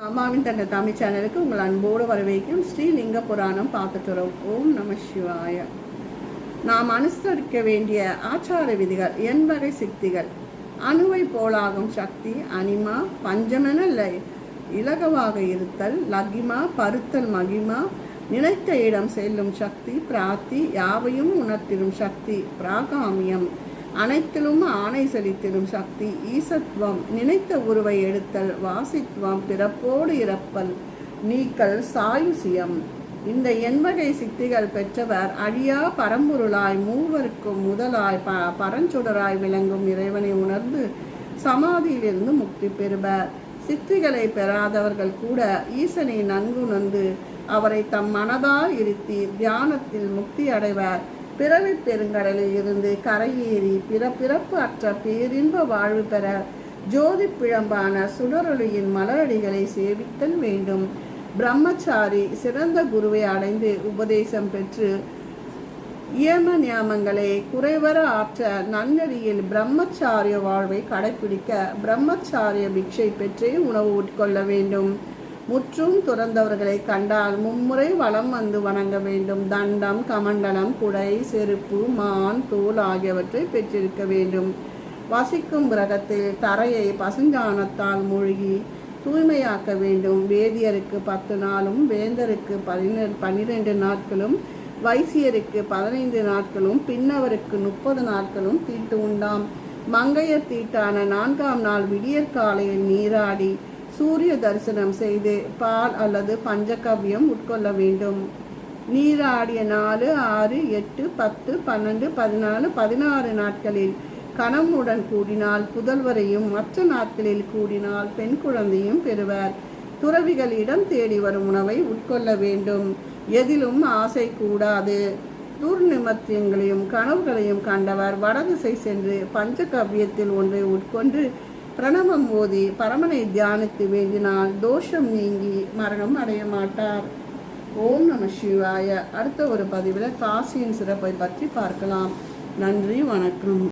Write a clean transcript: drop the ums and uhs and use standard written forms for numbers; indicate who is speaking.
Speaker 1: அம்மாவின் தன்னை தமிழ் சேனலுக்கு உங்கள் அன்போடு வரவேற்கும் ஸ்ரீலிங்க புராணம் பார்த்துட்டு வரோம். ஓம் நம சிவாய. நாம் அனுசரிக்க வேண்டிய ஆச்சார விதிகள். எண்வகை சித்திகள். அணுவை போலாகும் சக்தி அனிமா, பஞ்சமென இலகுவாக இருத்தல், லகிமா பருத்தல், மகிமா நினைத்த இடம் செல்லும் சக்தி, பிராத்தி யாவையும் உணர்த்திடும் சக்தி, பிராகாமியம் அனைத்திலும் ஆணை செலுத்திடும் சக்தி, ஈசத்வம் நினைத்த உருவை எடுத்தல், வாசித்வம் பிறப்போடு இறப்பல், நீக்கல், சாயுசியம். இந்த எண்வகை சித்திகள் பெற்றவர் அழியா பரம்பொருளாய் மூவருக்கும் முதலாய் பரஞ்சுடராய் விளங்கும் இறைவனை உணர்ந்து சமாதியிலிருந்து முக்தி பெறுவர். சித்திகளை பெறாதவர்கள் கூட ஈசனை நன்குணர்ந்து அவரை தம் மனதால் இருத்தி தியானத்தில் முக்தி அடைவர். பிறவி பெருங்கடலில் இருந்து கரையேறி பிறப்பு அற்ற பேரின்ப வாழ்வு பெற ஜோதி பிழம்பான சுடரொளியின் மலரடிகளை சேவித்தல் வேண்டும். பிரம்மச்சாரி சிறந்த குருவை அடைந்து உபதேசம் பெற்று இயம நியமங்களை குறைவர ஆற்ற நன்னெறியில் பிரம்மச்சாரிய வாழ்வை கடைபிடிக்க பிரம்மச்சாரிய பிக்ஷை பெற்றே உணவு உட்கொள்ள வேண்டும். முற்றும் துறந்தவர்களை கண்டால் மும்முறை வலம் வந்து வணங்க வேண்டும். தண்டம், கமண்டலம், குடை, செருப்பு, மான், தோல் ஆகியவற்றை பெற்றிருக்க வேண்டும். வசிக்கும் கிரகத்தில் தரையை பசுஞ்சாணத்தால் மூழ்கி தூய்மையாக்க வேண்டும். வேதியருக்கு 10 நாளும், வேந்தருக்கு 12 நாட்களும், வைசியருக்கு 15 நாட்களும், பின்னவருக்கு 30 நாட்களும் தீட்டு உண்டாம். மங்கையர் தீட்டான 4ஆம் நாள் விடியற்காலையில் நீராடி சூரிய தரிசனம் செய்து பால் அல்லது பஞ்சகவ்யம் உட்கொள்ள வேண்டும். நீராடிய 4, 6, 8, 10, 12, 14, 16 நாட்களில் கணவனுடன் கூடினால் புதல்வரையும், மற்ற நாட்களில் கூடினால் பெண் குழந்தையும் பெறுவர். துறவிகள் இடம் தேடி வரும் உணவை உட்கொள்ள வேண்டும். எதிலும் ஆசை கூடாது. துர்நிமத்தியங்களையும் கனவுகளையும் கண்டவர் வடதிசை சென்று பஞ்சகவ்யத்தில் ஒன்றை உட்கொண்டு பிரணவம் ஓதி பரமனை தியானித்து வேண்டினால் தோஷம் நீங்கி மரணம் அடைய மாட்டார். ஓம் நம சிவாய. அடுத்த ஒரு பதிவில் காசியின் சிறப்பை பற்றி பார்க்கலாம். நன்றி, வணக்கம்.